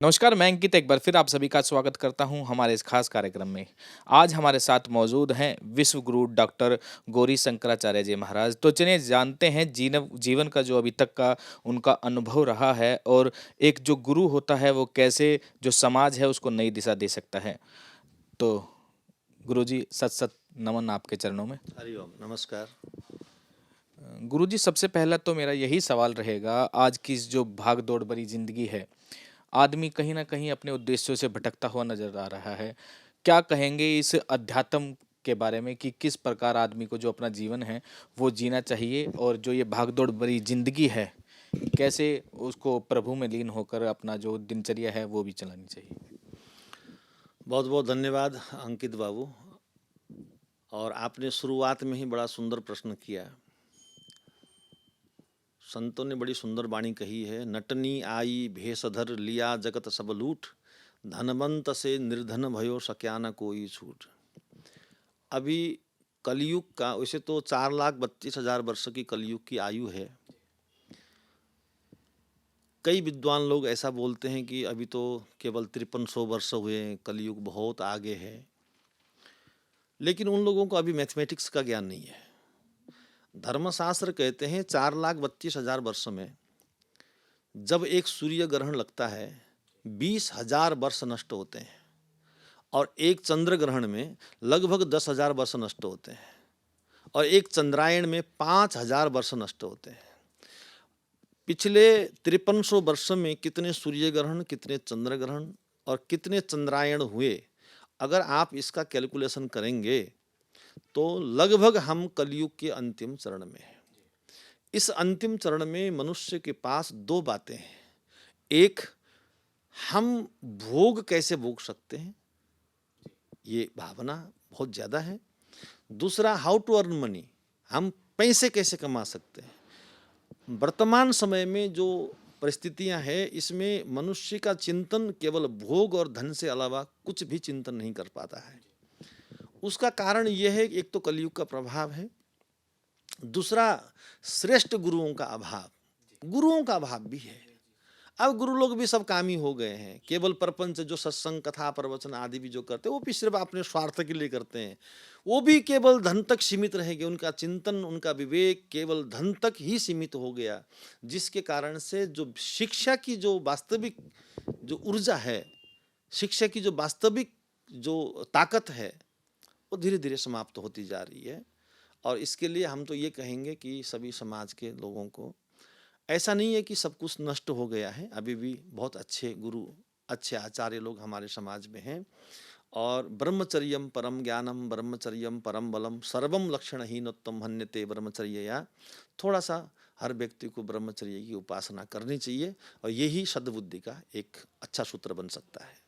नमस्कार, मैं अंकित एक बार फिर आप सभी का स्वागत करता हूं हमारे इस खास कार्यक्रम में। आज हमारे साथ मौजूद हैं विश्व गुरु डॉक्टर गौरी शंकराचार्य जी महाराज। तो चलिए जानते हैं जीवन का जो अभी तक का उनका अनुभव रहा है और एक जो गुरु होता है वो कैसे जो समाज है उसको नई दिशा दे सकता है। तो गुरुजी सत सत नमन आपके चरणों में। हरिओम नमस्कार। गुरुजी सबसे पहला तो मेरा यही सवाल रहेगा, आज की इस जो भाग दौड़ भरी जिंदगी है, आदमी कहीं न कहीं अपने उद्देश्यों से भटकता हुआ नज़र आ रहा है। क्या कहेंगे इस अध्यात्म के बारे में कि किस प्रकार आदमी को जो अपना जीवन है, वो जीना चाहिए और जो ये भागदौड़ भरी ज़िंदगी है, कैसे उसको प्रभु में लीन होकर अपना जो दिनचर्या है, वो भी चलानी चाहिए? बहुत बहुत धन्यवाद अंकित बाबू। और आपने शुरुआत में ही बड़ा सुंदर प्रश्न किया। संतों ने बड़ी सुंदर वाणी कही है, नटनी आई भेषधर लिया जगत सब लूट, धनवंत से निर्धन भयो सक्या न कोई छूट। अभी कलयुग का, वैसे तो 4,32,000 वर्ष की कलयुग की आयु है। कई विद्वान लोग ऐसा बोलते हैं कि अभी तो केवल 5300 वर्ष हुए हैं, कलयुग बहुत आगे है। लेकिन उन लोगों को अभी मैथमेटिक्स का ज्ञान नहीं है। धर्मशास्त्र कहते हैं 4,32,000 वर्ष में जब एक सूर्य ग्रहण लगता है 20,000 वर्ष नष्ट होते हैं, और एक चंद्र ग्रहण में लगभग 10,000 वर्ष नष्ट होते हैं, और एक चंद्रायण में 5,000 वर्ष नष्ट होते हैं। पिछले 5300 वर्ष में कितने सूर्य ग्रहण, कितने चंद्र ग्रहण और कितने चंद्रायण हुए, अगर आप इसका कैलकुलेशन करेंगे तो लगभग हम कलयुग के अंतिम चरण में हैं। इस अंतिम चरण में मनुष्य के पास दो बातें हैं। एक, हम भोग कैसे भोग सकते हैं, ये भावना बहुत ज़्यादा है। दूसरा, हाउ टू अर्न मनी, हम पैसे कैसे कमा सकते हैं। वर्तमान समय में जो परिस्थितियां हैं, इसमें मनुष्य का चिंतन केवल भोग और धन से अलावा कुछ भी चिंतन नहीं कर पाता है। उसका कारण यह है कि एक तो कलयुग का प्रभाव है, दूसरा श्रेष्ठ गुरुओं का अभाव, गुरुओं का अभाव भी है। अब गुरु लोग भी सब कामी हो गए हैं। केवल प्रपंच जो सत्संग कथा प्रवचन आदि भी जो करते हैं, वो भी सिर्फ अपने स्वार्थ के लिए करते हैं। वो भी केवल धन तक सीमित रह गए, उनका चिंतन, उनका विवेक केवल धन तक ही सीमित हो गया, जिसके कारण से जो शिक्षा की जो वास्तविक जो ऊर्जा है, शिक्षा की जो वास्तविक जो ताकत है, वो धीरे धीरे समाप्त होती जा रही है। और इसके लिए हम तो ये कहेंगे कि सभी समाज के लोगों को, ऐसा नहीं है कि सब कुछ नष्ट हो गया है, अभी भी बहुत अच्छे गुरु, अच्छे आचार्य लोग हमारे समाज में हैं। और ब्रह्मचर्यम परम ज्ञानम ब्रह्मचर्यम परम बलम सर्वम लक्षणहीनोत्तम हन्यते ब्रह्मचर्यया। थोड़ा सा हर व्यक्ति को ब्रह्मचर्य की उपासना करनी चाहिए, और यही सद्बुद्धि का एक अच्छा सूत्र बन सकता है।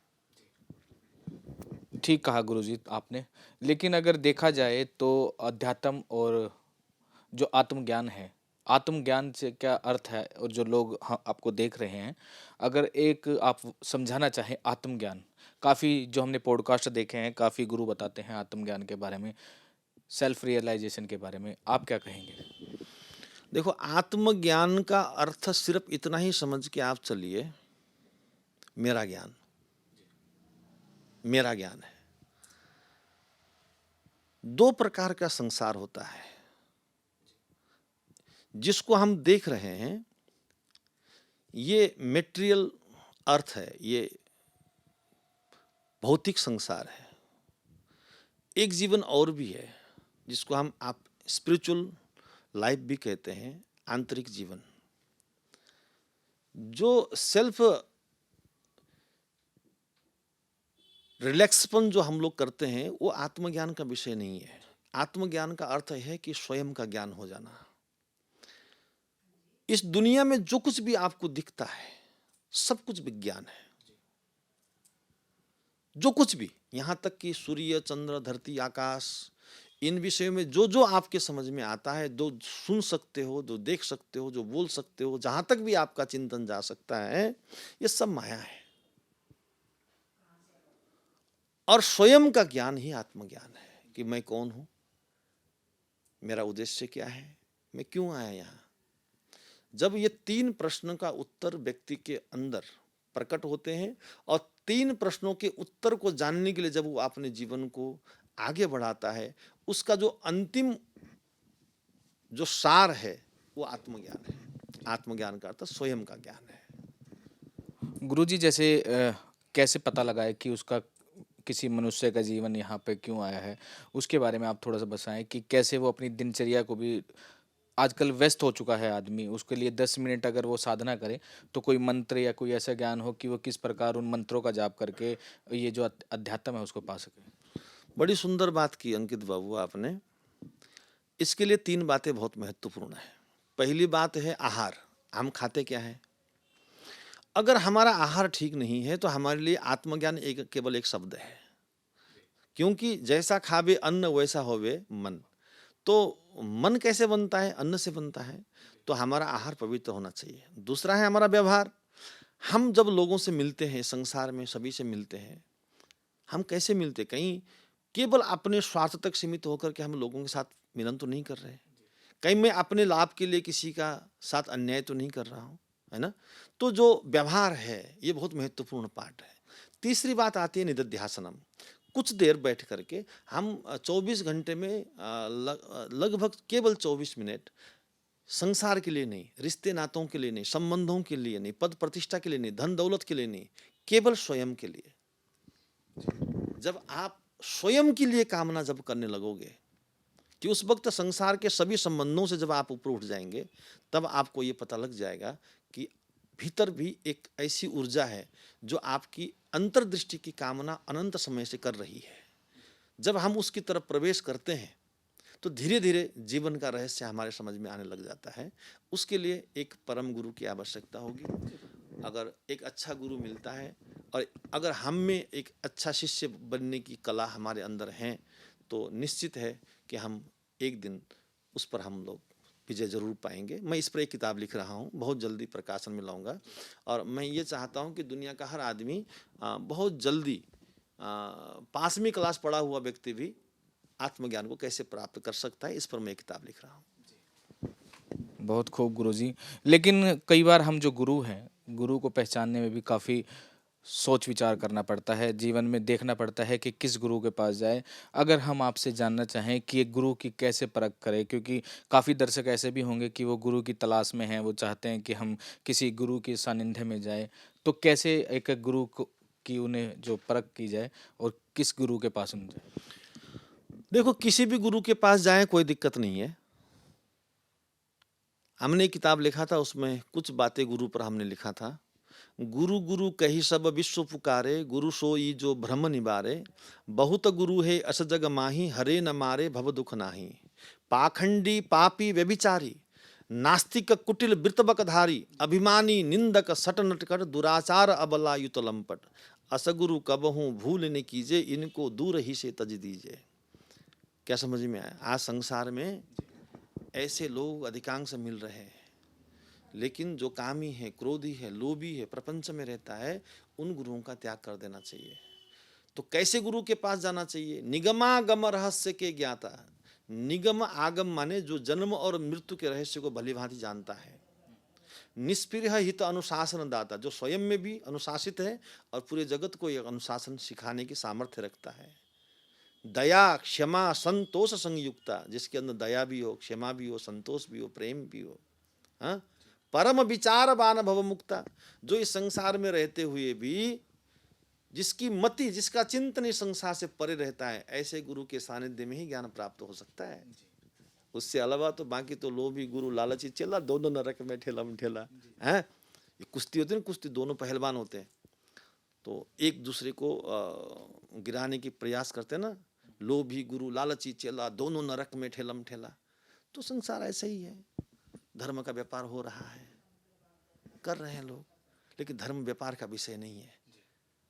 ठीक कहा गुरुजी आपने। लेकिन अगर देखा जाए तो अध्यात्म और जो आत्मज्ञान है, आत्मज्ञान से क्या अर्थ है और जो लोग आपको देख रहे हैं, अगर एक आप समझाना चाहें आत्मज्ञान, काफ़ी जो हमने पॉडकास्ट देखे हैं, काफ़ी गुरु बताते हैं आत्मज्ञान के बारे में, सेल्फ रियलाइजेशन के बारे में, आप क्या कहेंगे? देखो, आत्मज्ञान का अर्थ सिर्फ इतना ही समझ के आप चलिए, मेरा ज्ञान, मेरा ज्ञान है। दो प्रकार का संसार होता है। जिसको हम देख रहे हैं ये मेटेरियल अर्थ है, ये भौतिक संसार है। एक जीवन और भी है जिसको हम आप स्पिरिचुअल लाइफ भी कहते हैं, आंतरिक जीवन। जो सेल्फ रिलैक्सपन जो हम लोग करते हैं, वो आत्मज्ञान का विषय नहीं है। आत्मज्ञान का अर्थ है कि स्वयं का ज्ञान हो जाना। इस दुनिया में जो कुछ भी आपको दिखता है, सब कुछ विज्ञान है। जो कुछ भी, यहाँ तक कि सूर्य चंद्र धरती आकाश, इन विषयों में जो जो आपके समझ में आता है, जो सुन सकते हो, जो देख सकते हो, जो बोल सकते हो, जहां तक भी आपका चिंतन जा सकता है, ये सब माया है। और स्वयं का ज्ञान ही आत्मज्ञान है कि मैं कौन हूं, मेरा उद्देश्य क्या है, मैं क्यों आया यहाँ। जब ये तीन प्रश्न का उत्तर व्यक्ति के अंदर प्रकट होते हैं और 3 प्रश्नों के उत्तर को जानने के लिए जब वो अपने जीवन को आगे बढ़ाता है, उसका जो अंतिम जो सार है वो आत्मज्ञान है। आत्मज्ञान का अर्थ स्वयं का ज्ञान है। गुरुजी जैसे कैसे पता लगाए कि उसका किसी मनुष्य का जीवन यहाँ पे क्यों आया है? उसके बारे में आप थोड़ा-सा बताएँ कि कैसे वो अपनी दिनचर्या को भी आजकल व्यस्त हो चुका है आदमी, उसके लिए 10 मिनट अगर वो साधना करे, तो कोई मंत्र या कोई ऐसा ज्ञान हो कि वो किस प्रकार उन मंत्रों का जाप करके ये जो अध्यात्म है उसको पा सके? बड़ी सुंदर बात की अंकित बाबू आपने। इसके लिए 3 बातें बहुत महत्वपूर्ण हैं। पहली बात है आहार, हम खाते क्या हैं? अगर हमारा आहार ठीक नहीं है तो हमारे लिए आत्मज्ञान केवल एक शब्द है, क्योंकि जैसा खावे अन्न वैसा होवे मन। तो मन कैसे बनता है? अन्न से बनता है। तो हमारा आहार पवित्र होना चाहिए। दूसरा है हमारा व्यवहार। हम जब लोगों से मिलते हैं, संसार में सभी से मिलते हैं, हम कैसे मिलते? कहीं केवल अपने स्वार्थ तक सीमित होकर के हम लोगों के साथ मिलन तो नहीं कर रहे हैं। कहीं मैं अपने लाभ के लिए किसी का साथ अन्याय तो नहीं कर रहा हूँ, है ना? तो जो व्यवहार है ये बहुत महत्वपूर्ण पार्ट है। तीसरी बात आती है निदिध्यासनम। कुछ देर बैठ करके हम 24 घंटे में लगभग केवल 24 मिनट संसार के लिए नहीं, रिश्ते नातों के लिए नहीं, संबंधों के लिए नहीं, पद प्रतिष्ठा के लिए नहीं, धन दौलत के लिए नहीं, केवल स्वयं के लिए। जब आप स्वयं के लिए कामना जब करने लगोगे कि उस वक्त संसार के सभी संबंधों से जब आप ऊपर उठ जाएंगे, तब आपको ये पता लग जाएगा कि भीतर भी एक ऐसी ऊर्जा है जो आपकी अंतर्दृष्टि की कामना अनंत समय से कर रही है। जब हम उसकी तरफ प्रवेश करते हैं तो धीरे धीरे जीवन का रहस्य हमारे समझ में आने लग जाता है। उसके लिए एक परम गुरु की आवश्यकता होगी। अगर एक अच्छा गुरु मिलता है और अगर हम में एक अच्छा शिष्य बनने की कला हमारे अंदर है, तो निश्चित है कि हम एक दिन उस पर हम लोग विजय जरूर पाएंगे। मैं इस पर एक किताब लिख रहा हूँ, बहुत जल्दी प्रकाशन में लाऊंगा। और मैं ये चाहता हूँ कि दुनिया का हर आदमी बहुत जल्दी 5वीं क्लास पढ़ा हुआ व्यक्ति भी आत्मज्ञान को कैसे प्राप्त कर सकता है, इस पर मैं एक किताब लिख रहा हूँ। बहुत खूब गुरुजी। लेकिन कई बार हम जो गुरु हैं, गुरु को पहचानने में भी काफ़ी सोच विचार करना पड़ता है, जीवन में देखना पड़ता है कि किस गुरु के पास जाए। अगर हम आपसे जानना चाहें कि एक गुरु की कैसे परख करें, क्योंकि काफ़ी दर्शक ऐसे भी होंगे कि वो गुरु की तलाश में हैं, वो चाहते हैं कि हम किसी गुरु के सानिध्य में जाएँ। तो कैसे एक गुरु को की उन्हें जो परख की जाए और किस गुरु के पास उन जाए? देखो, किसी भी गुरु के पास जाएं कोई दिक्कत नहीं है। हमने एक किताब लिखा था, उसमें कुछ बातें गुरु पर हमने लिखा था। गुरु गुरु कही सब विश्व पुकारे, गुरु सोई जो भ्रम निवारे। बहुत गुरु है अस जग माही, हरे न मारे भव दुख नाही। पाखंडी पापी व्यभिचारी, नास्तिक कुटिल वृतबकधारी, अभिमानी निंदक सट नटकर, दुराचार अबला युत लंपट। असगुरु कबहू भूल न कीजे, इनको दूर ही से तज दीजिए। क्या समझ में आया? आज संसार में ऐसे लोग अधिकांश मिल रहे हैं, लेकिन जो कामी है, क्रोधी है, लोभी है, प्रपंच में रहता है, उन गुरुओं का त्याग कर देना चाहिए। तो कैसे गुरु के पास जाना चाहिए? निगमागम रहस्य के ज्ञाता। निगम आगम माने जो जन्म और मृत्यु के रहस्य को भली भांति जानता है। निष्पृह हित अनुशासन दाता, जो स्वयं में भी अनुशासित है और पूरे जगत को यह अनुशासन सिखाने की सामर्थ्य रखता है। दया क्षमा संतोष संयुक्ता, जिसके अंदर दया भी हो, क्षमा भी हो, संतोष भी हो, प्रेम भी हो। हाँ, परम विचारवान भव मुक्ता, जो इस संसार में रहते हुए भी जिसकी मति, जिसका चिंतन इस संसार से परे रहता है, ऐसे गुरु के सानिध्य में ही ज्ञान प्राप्त हो सकता है। उससे अलावा तो बाकी तो लोभी गुरु लालची चेला, दोनों नरक में ठेला ठेला है। ये कुश्ती होती है ना, कुश्ती दोनों पहलवान होते हैं, तो एक दूसरे को गिराने की प्रयास करते हैं ना। लोभी गुरु लालची चेला, दोनों नरक में ठेलम ठेला। तो संसार ऐसा ही है। धर्म का व्यापार हो रहा है, कर रहे हैं लोग, लेकिन धर्म व्यापार का विषय नहीं है।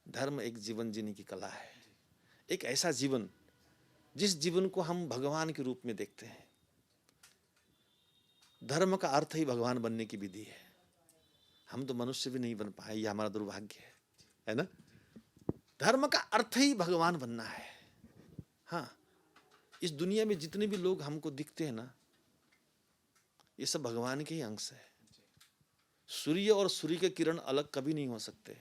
धर्म एक जीवन जीने की कला है, एक ऐसा जीवन जिस जीवन को हम भगवान के रूप में देखते हैं। धर्म का अर्थ ही भगवान बनने की विधि है। हम तो मनुष्य भी नहीं बन पाए, ये हमारा दुर्भाग्य है ना। धर्म का अर्थ ही भगवान बनना है। हाँ, इस दुनिया में जितने भी लोग हमको दिखते हैं ना, ये सब भगवान के ही अंश है। सूर्य और सूर्य के किरण अलग कभी नहीं हो सकते।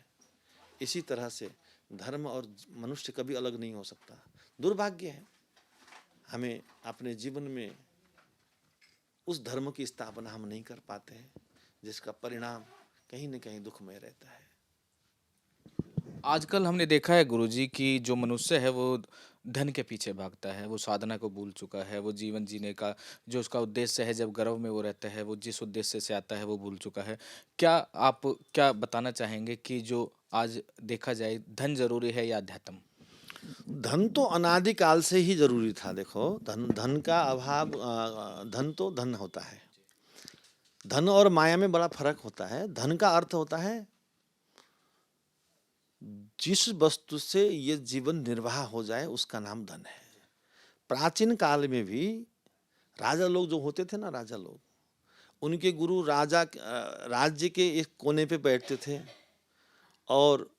इसी तरह से धर्म और मनुष्य कभी अलग नहीं हो सकता। दुर्भाग्य है हमें अपने जीवन में उस धर्म की स्थापना हम नहीं कर पाते हैं, जिसका परिणाम कहीं न कहीं दुखमय रहता है। आजकल हमने देखा है गुरुजी कि जो मनुष्य है वो धन के पीछे भागता है, वो साधना को भूल चुका है, वो जीवन जीने का जो उसका उद्देश्य है, जब गर्भ में वो रहता है, वो जिस उद्देश्य से आता है वो भूल चुका है। क्या आप क्या बताना चाहेंगे कि जो आज देखा जाए धन ज़रूरी है या अध्यात्म? धन तो अनादिकाल से ही जरूरी था। देखो, धन धन का अभाव, धन तो धन होता है। धन और माया में बड़ा फर्क होता है। धन का अर्थ होता है जिस वस्तु से ये जीवन निर्वाह हो जाए, उसका नाम धन है। प्राचीन काल में भी राजा लोग जो होते थे ना, राजा लोग, उनके गुरु राज्य के एक कोने पे बैठते थे और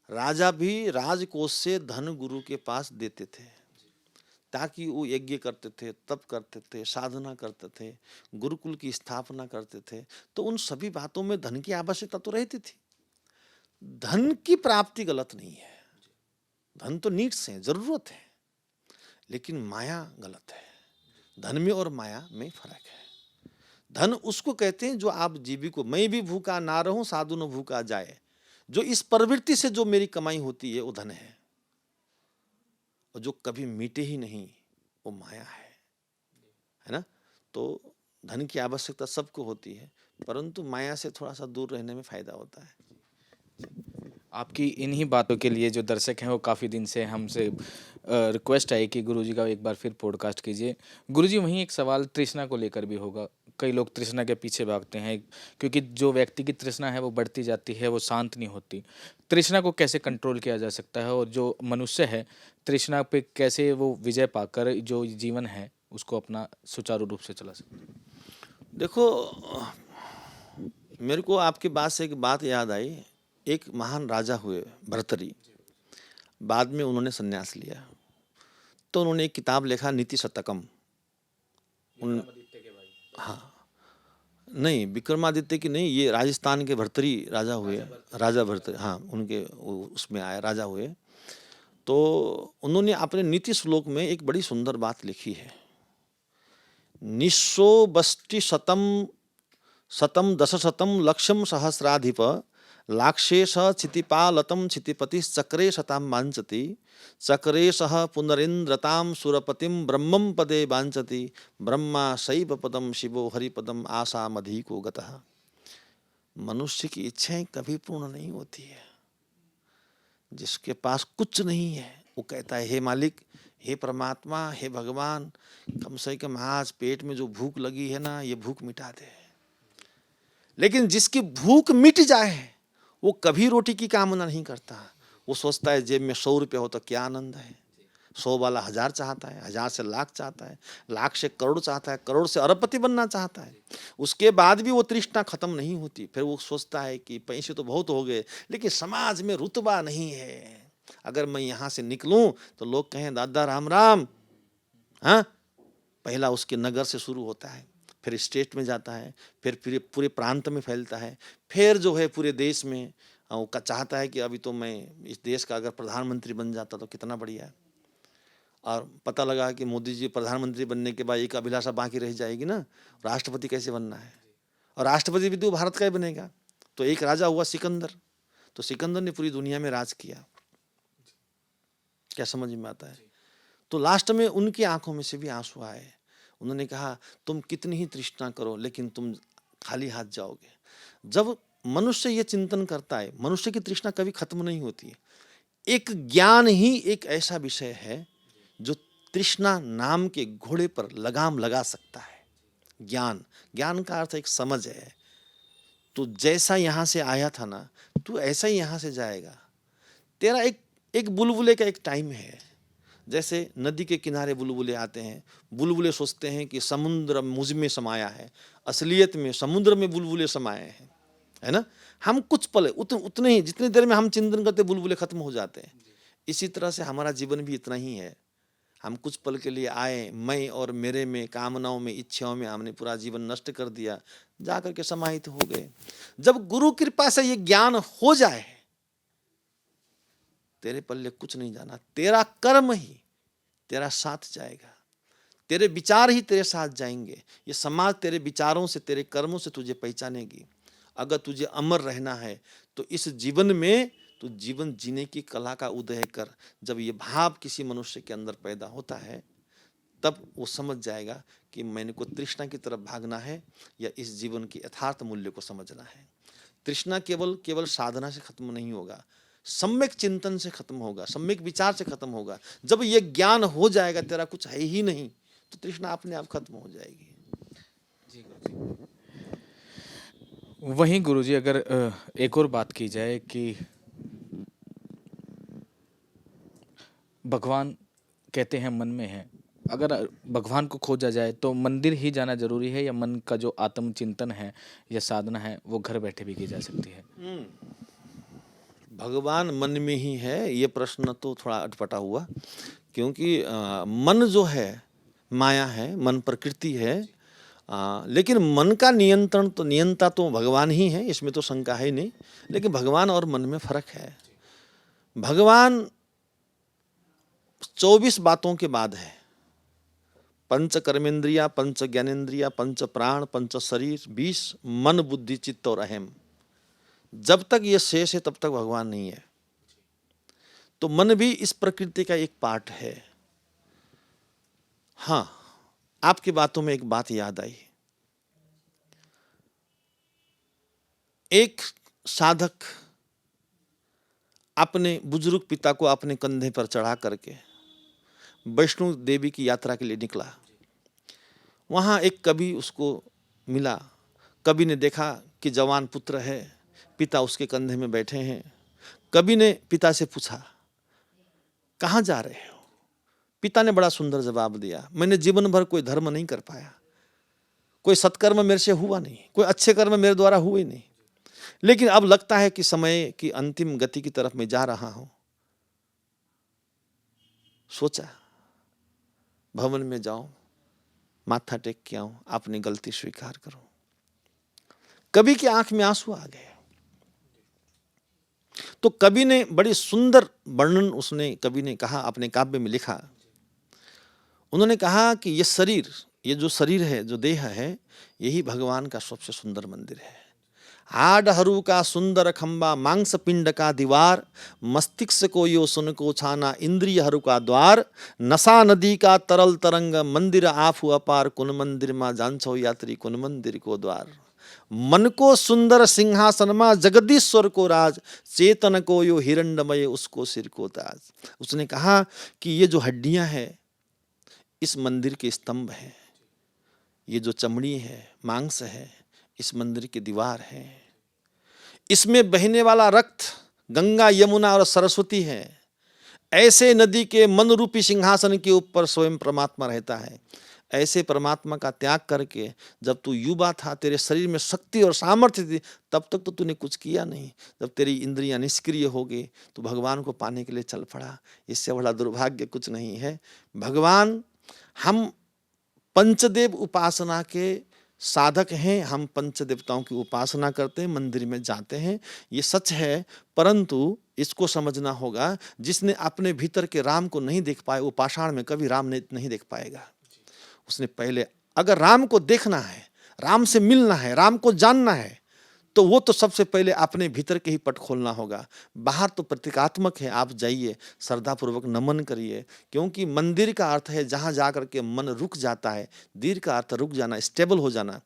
राजा भी राजकोष से धन गुरु के पास देते थे, ताकि वो यज्ञ करते थे, तप करते थे, साधना करते थे, गुरुकुल की स्थापना करते थे। तो उन सभी बातों में धन की आवश्यकता तो रहती थी। धन की प्राप्ति गलत नहीं है, धन तो नीड्स है, जरूरत है, लेकिन माया गलत है। धन में और माया में फर्क है। धन उसको कहते हैं जो आप जीवी को, मैं भी भूखा ना रहूं साधु न भूखा जाए, जो इस प्रवृत्ति से जो मेरी कमाई होती है वो धन है। और जो कभी मिटे ही नहीं वो माया है ना। तो धन की आवश्यकता सबको होती है, परंतु माया से थोड़ा सा दूर रहने में फायदा होता है। आपकी इन्हीं बातों के लिए जो दर्शक हैं वो काफ़ी दिन से हमसे रिक्वेस्ट आई कि गुरुजी का एक बार फिर पॉडकास्ट कीजिए। गुरुजी, वहीं एक सवाल तृष्णा को लेकर भी होगा। कई लोग तृष्णा के पीछे भागते हैं क्योंकि जो व्यक्ति की तृष्णा है वो बढ़ती जाती है, वो शांत नहीं होती। तृष्णा को कैसे कंट्रोल किया जा सकता है और जो मनुष्य है तृष्णा पे कैसे वो विजय पाकर जो जीवन है उसको अपना सुचारू रूप से चला सकता है? देखो, मेरे को आपकी बात से एक बात याद आई। एक महान राजा हुए भर्तरी, बाद में उन्होंने संन्यास लिया। तो उन्होंने एक किताब लिखा, नीति शतकम। उन हाँ, नहीं विक्रमादित्य की नहीं, ये राजस्थान के भर्तरी राजा हुए, राजा भर्तरी, हाँ, उनके उसमें आए राजा हुए। तो उन्होंने अपने नीति श्लोक में एक बड़ी सुंदर बात लिखी है। निस्सो बष्टि शतम शतम दशशतम लक्ष्यम सहस्राधिप लाक्षेश क्षितिपालतम क्षितिपति चक्रे शताम वांचति चक्रेश पुनरेन्द्रताम सुरपतिम ब्रह्मम पदे वांचति ब्रह्मा शैव पदम शिवो हरिपदम आशा मधीको गतः। मनुष्य की इच्छाएं कभी पूर्ण नहीं होती है। जिसके पास कुछ नहीं है वो कहता है, हे मालिक, हे परमात्मा, हे भगवान, कम से कम आज पेट में जो भूख लगी है ना, ये भूख मिटा दे। लेकिन जिसकी भूख मिट जाए वो कभी रोटी की कामना नहीं करता। वो सोचता है जेब में 100 रुपये हो तो क्या आनंद है। 100 वाला 1000 चाहता है, 1000 से लाख चाहता है, लाख से करोड़ चाहता है, करोड़ से अरबपति बनना चाहता है। उसके बाद भी वो तृष्णा खत्म नहीं होती। फिर वो सोचता है कि पैसे तो बहुत हो गए, लेकिन समाज में रुतबा नहीं है। अगर मैं यहाँ से निकलूं तो लोग कहें दादा राम राम। हाँ, पहला उसके नगर से शुरू होता है, फिर स्टेट में जाता है, फिर पूरे प्रांत में फैलता है, फिर जो है पूरे देश में। वो चाहता है कि अभी तो मैं इस देश का अगर प्रधानमंत्री बन जाता तो कितना बढ़िया है। और पता लगा कि मोदी जी प्रधानमंत्री बनने के बाद एक अभिलाषा बाकी रह जाएगी ना, राष्ट्रपति कैसे बनना है। और राष्ट्रपति भी तो भारत का ही बनेगा। तो एक राजा हुआ सिकंदर, तो सिकंदर ने पूरी दुनिया में राज किया। क्या समझ में आता है। तो लास्ट में उनकी आंखों में से भी आंसू आए। उन्होंने कहा, तुम कितनी ही तृष्णा करो लेकिन तुम खाली हाथ जाओगे। जब मनुष्य ये चिंतन करता है, मनुष्य की तृष्णा कभी खत्म नहीं होती है। एक ज्ञान ही एक ऐसा विषय है जो तृष्णा नाम के घोड़े पर लगाम लगा सकता है। ज्ञान, ज्ञान का अर्थ एक समझ है। तो जैसा यहाँ से आया था ना, तू ऐसा ही यहाँ से जाएगा। तेरा एक बुलबुले का एक टाइम है। जैसे नदी के किनारे बुलबुले आते हैं, बुलबुले सोचते हैं कि समुद्र मुझ में समाया है, असलियत में समुद्र में बुलबुले समाये हैं, है ना। हम कुछ पल उतने ही, जितनी देर में हम चिंतन करते बुलबुले खत्म हो जाते हैं। इसी तरह से हमारा जीवन भी इतना ही है। हम कुछ पल के लिए आए, मैं और मेरे में, कामनाओं में, इच्छाओं में हमने पूरा जीवन नष्ट कर दिया, जा करके समाहित हो गए। जब गुरु कृपा से ये ज्ञान हो जाए तेरे पल्ले कुछ नहीं जाना, तेरा कर्म ही तेरा साथ जाएगा, तेरे विचार ही तेरे साथ जाएंगे। ये समाज तेरे विचारों से, तेरे कर्मों से तुझे पहचानेगी। अगर तुझे अमर रहना है तो इस जीवन में तू जीवन जीने की कला का उदय कर। जब ये भाव किसी मनुष्य के अंदर पैदा होता है तब वो समझ जाएगा कि मैंने को तृष्णा की तरफ भागना है या इस जीवन के यथार्थ मूल्य को समझना है। तृष्णा केवल केवल साधना से खत्म नहीं होगा, सम्यक चिंतन से खत्म होगा, सम्यक विचार से खत्म होगा। जब ये ज्ञान हो जाएगा तेरा कुछ है ही नहीं तो तृष्णा अपने आप खत्म हो जाएगी। जी गुरुजी। वहीं गुरुजी अगर एक और बात की जाए कि भगवान कहते हैं मन में है, अगर भगवान को खोजा जाए तो मंदिर ही जाना जरूरी है, या मन का जो आत्मचिंतन है या साधना है वो घर बैठे भी की जा सकती है? भगवान मन में ही है, ये प्रश्न तो थोड़ा अटपटा हुआ, क्योंकि मन जो है माया है, मन प्रकृति है। लेकिन मन का नियंत्रण तो नियंता तो भगवान ही है, इसमें तो शंका है ही नहीं। लेकिन भगवान और मन में फर्क है। भगवान 24 बातों के बाद है। पंच कर्मेंद्रिया, पंच ज्ञानेन्द्रिया, पंच प्राण, पंच शरीर, 20 मन बुद्धि चित्त और अहम। जब तक ये शेष है तब तक भगवान नहीं है। तो मन भी इस प्रकृति का एक पार्ट है। हाँ, आपकी बातों में एक बात याद आई। एक साधक अपने बुजुर्ग पिता को अपने कंधे पर चढ़ा करके वैष्णो देवी की यात्रा के लिए निकला। वहाँ एक कवि उसको मिला। कवि ने देखा कि जवान पुत्र है, पिता उसके कंधे में बैठे हैं। कवि ने पिता से पूछा, कहाँ जा रहे हो? पिता ने बड़ा सुंदर जवाब दिया, मैंने जीवन भर कोई धर्म नहीं कर पाया, कोई सत्कर्म मेरे से हुआ नहीं, कोई अच्छे कर्म मेरे द्वारा हुए नहीं, लेकिन अब लगता है कि समय की अंतिम गति की तरफ मैं जा रहा हूं। सोचा भवन में जाऊं, माथा टेक के आऊं, अपनी गलती स्वीकार करूं। कवि की आंख में आंसू आ गए। तो कवि ने बड़ी सुंदर वर्णन उसने कवि ने कहा, अपने काव्य में लिखा। उन्होंने कहा कि ये शरीर, ये जो शरीर है, जो देह है, यही भगवान का सबसे सुंदर मंदिर है। हाडहरू का सुंदर खंबा, मांस पिंड का दीवार, मस्तिष्क को यो सुन को छाना, इंद्रियहरू का द्वार, नशा नदी का तरल तरंग, मंदिर आफू अपार, कुन मंदिर मा जान्छौ यात्री, कुन मंदिर को द्वार। मन को सुंदर सिंहासन मा जगदीश्वर को राज, चेतन को यो हिरण्यमय उसको सिर को ताज। उसने कहा कि ये जो हड्डियां हैं इस मंदिर के स्तंभ हैं, ये जो चमड़ी है, मांस है, इस मंदिर की दीवार है। इसमें बहने वाला रक्त गंगा, यमुना और सरस्वती है। ऐसे नदी के मन रूपी सिंहासन के ऊपर स्वयं परमात्मा रहता है। ऐसे परमात्मा का त्याग करके जब तू युवा था, तेरे शरीर में शक्ति और सामर्थ्य थी, तब तक तो तूने कुछ किया नहीं। जब तेरी इंद्रियां निष्क्रिय हो गई तो भगवान को पाने के लिए चल पड़ा। इससे बड़ा दुर्भाग्य कुछ नहीं है। भगवान, हम पंचदेव उपासना के साधक हैं, हम पंच देवताओं की उपासना करते हैं, मंदिर में जाते हैं, ये सच है। परंतु इसको समझना होगा, जिसने अपने भीतर के राम को नहीं देख पाए वो पाषाण में कभी राम नहीं देख पाएगा। उसने पहले, अगर राम को देखना है, राम से मिलना है, राम को जानना है, तो वो तो सबसे पहले अपने भीतर के ही पट खोलना होगा। बाहर तो प्रतीकात्मक है, आप जाइए, श्रद्धापूर्वक नमन करिए, क्योंकि मंदिर का अर्थ है जहाँ जाकर के मन रुक जाता है। दीर का अर्थ रुक जाना, स्टेबल हो जाना,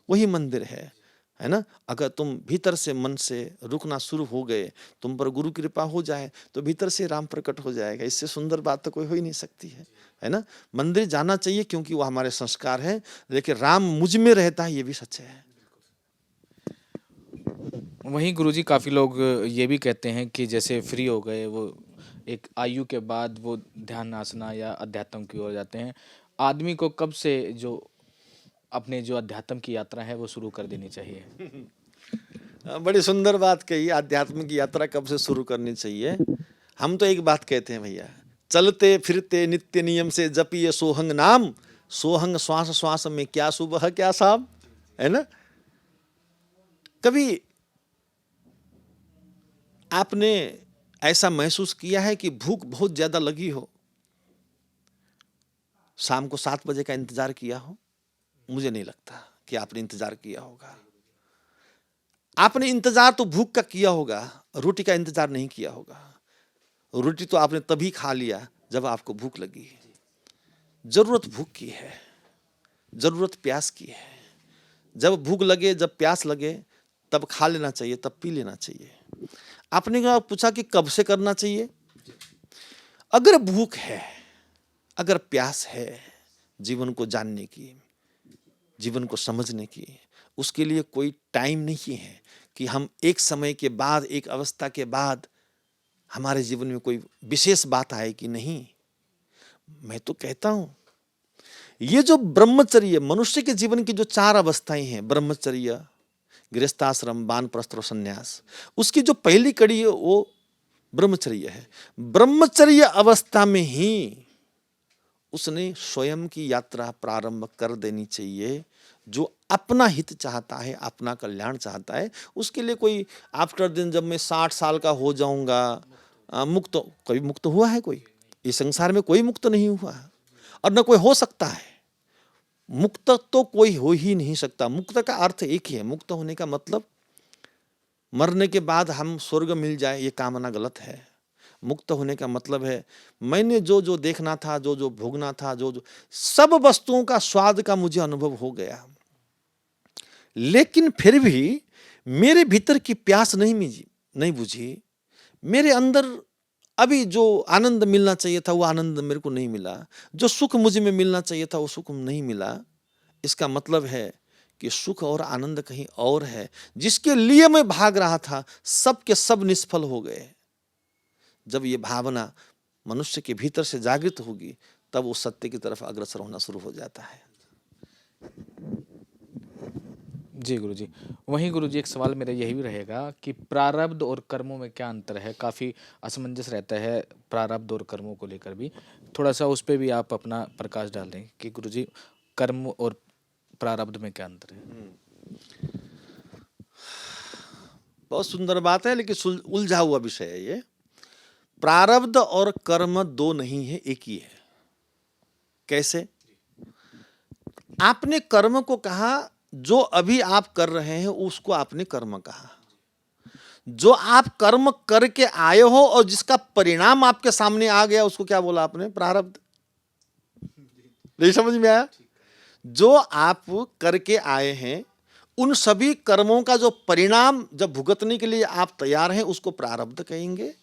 वही मंदिर है ना। अगर तुम भीतर से मन से रुकना शुरू हो गए, तुम पर गुरु कृपा हो जाए तो भीतर से राम प्रकट हो जाएगा। इससे सुंदर बात तो कोई हो ही नहीं सकती है ना। मंदिर जाना चाहिए क्योंकि वो हमारे संस्कार है, लेकिन राम मुझ में रहता है, ये भी सच है। वहीं गुरुजी काफ़ी लोग ये भी कहते हैं कि जैसे फ्री हो गए, वो एक आयु के बाद वो ध्यान आसना या अध्यात्म की ओर जाते हैं। आदमी को कब से जो अपने जो अध्यात्म की यात्रा है वो शुरू कर देनी चाहिए? बड़ी सुंदर बात कही, आध्यात्म की यात्रा कब से शुरू करनी चाहिए। हम तो एक बात कहते हैं भैया, चलते फिरते नित्य नियम से जपिए सोहंग नाम, सोहंग श्वास श्वास में क्या सुबह क्या शाम, है ना। कभी आपने ऐसा महसूस किया है कि भूख बहुत ज्यादा लगी हो, शाम को 7 बजे का इंतजार किया हो? मुझे नहीं लगता कि आपने इंतजार किया होगा। आपने इंतजार तो भूख का किया होगा, रोटी का इंतजार नहीं किया होगा। रोटी तो आपने तभी खा लिया जब आपको भूख लगी। जरूरत भूख की है, जरूरत प्यास की है। जब भूख लगे, जब प्यास लगे, तब खा लेना चाहिए, तब पी लेना चाहिए। आपने पूछा कि कब से करना चाहिए? अगर भूख है, अगर प्यास है जीवन को जानने की, जीवन को समझने की, उसके लिए कोई टाइम नहीं है कि हम एक समय के बाद, एक अवस्था के बाद हमारे जीवन में कोई विशेष बात आए कि नहीं। मैं तो कहता हूं ये जो ब्रह्मचर्य, मनुष्य के जीवन की जो 4 अवस्थाएं हैं, ब्रह्मचर्य, गृहस्थाश्रम, वानप्रस्थ और संन्यास, उसकी जो पहली कड़ी है वो ब्रह्मचर्य है। ब्रह्मचर्य अवस्था में ही उसने स्वयं की यात्रा प्रारंभ कर देनी चाहिए। जो अपना हित चाहता है, अपना कल्याण चाहता है, उसके लिए कोई आफ्टर दिन जब मैं 60 साल का हो जाऊंगा मुक्त, कोई मुक्त हुआ है? कोई इस संसार में कोई मुक्त नहीं हुआ और न कोई हो सकता है। मुक्त तो कोई हो ही नहीं सकता। मुक्त का अर्थ एक ही है, मुक्त होने का मतलब मरने के बाद हम स्वर्ग मिल जाए, ये कामना गलत है। मुक्त होने का मतलब है मैंने जो जो देखना था, जो जो भोगना था, जो जो सब वस्तुओं का स्वाद का मुझे अनुभव हो गया, लेकिन फिर भी मेरे भीतर की प्यास नहीं बुझी। मेरे अंदर अभी जो आनंद मिलना चाहिए था वो आनंद मेरे को नहीं मिला, जो सुख मुझे में मिलना चाहिए था वो सुख नहीं मिला। इसका मतलब है कि सुख और आनंद कहीं और है। जिसके लिए मैं भाग रहा था सब के सब निष्फल हो गए। जब ये भावना मनुष्य के भीतर से जागृत होगी तब वो सत्य की तरफ अग्रसर होना शुरू हो जाता है। जी गुरुजी। वहीं गुरुजी एक सवाल मेरा यही भी रहेगा कि प्रारब्ध और कर्मों में क्या अंतर है? काफ़ी असमंजस रहता है प्रारब्ध और कर्मों को लेकर भी। थोड़ा-सा उस पे भी आप अपना प्रकाश डाल दें कि गुरुजी कर्म और प्रारब्ध में क्या अंतर है? बहुत सुंदर बात है, लेकिन उलझा हुआ विषय है ये। प्रारब्ध और कर्म दो नहीं है, एक ही है। कैसे? आपने कर्म को कहा, जो अभी आप कर रहे हैं उसको आपने कर्म कहा। जो आप कर्म करके आए हो और जिसका परिणाम आपके सामने आ गया उसको क्या बोला आपने? प्रारब्ध। नहीं समझ में आया? जो आप करके आए हैं उन सभी कर्मों का जो परिणाम जब भुगतने के लिए आप तैयार हैं उसको प्रारब्ध कहेंगे।